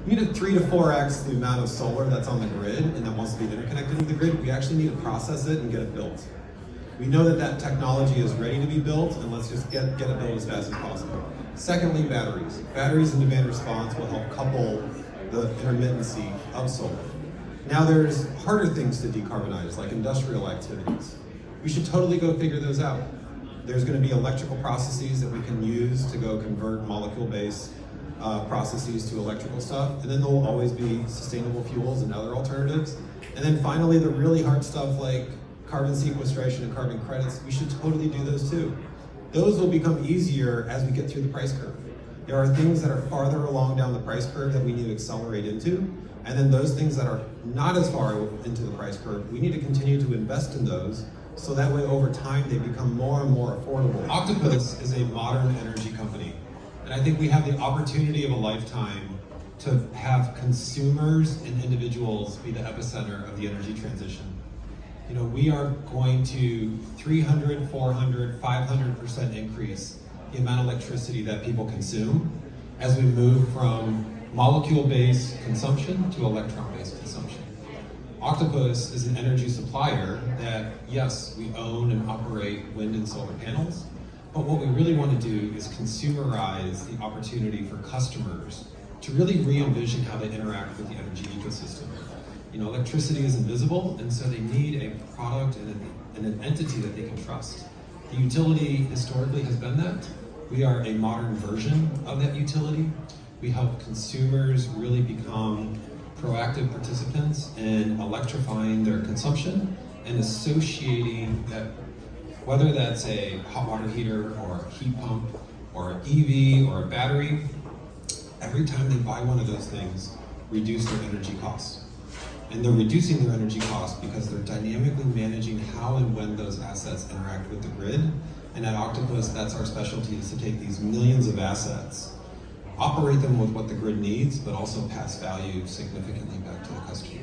we need a 3 to 4x the amount of solar that's on the grid and that wants to be interconnected to the grid. We actually need to process it and get it built. We know that that technology is ready to be built, and let's just get it built as fast as possible. Secondly, batteries. Batteries and demand response will help couple the intermittency of solar. Now there's harder things to decarbonize, like industrial activities. We should totally go figure those out. There's going to be electrical processes that we can use to go convert molecule-based processes to electrical stuff, and then there will always be sustainable fuels and other alternatives. And then finally, the really hard stuff like carbon sequestration and carbon credits, we should totally do those too. Those will become easier as we get through the price curve. There are things that are farther along down the price curve that we need to accelerate into, and then those things that are not as far into the price curve, we need to continue to invest in those, so that way over time they become more and more affordable. Octopus is a modern energy company, and I think we have the opportunity of a lifetime to have consumers and individuals be the epicenter of the energy transition. You know, we are going to 300, 400, 500% increase the amount of electricity that people consume as we move from molecule-based consumption to electron-based consumption. Octopus is an energy supplier that, yes, we own and operate wind and solar panels, but what we really want to do is consumerize the opportunity for customers to really re-envision how they interact with the energy ecosystem. You know, electricity is invisible, and so they need a product and an entity that they can trust. The utility historically has been that. We are a modern version of that utility. We help consumers really become proactive participants in electrifying their consumption and associating that, whether that's a hot water heater or a heat pump or an EV or a battery, every time they buy one of those things, reduce their energy costs. And they're reducing their energy costs because they're dynamically managing how and when those assets interact with the grid. And at Octopus, that's our specialty, is to take these millions of assets, operate them with what the grid needs, but also pass value significantly back to the customer.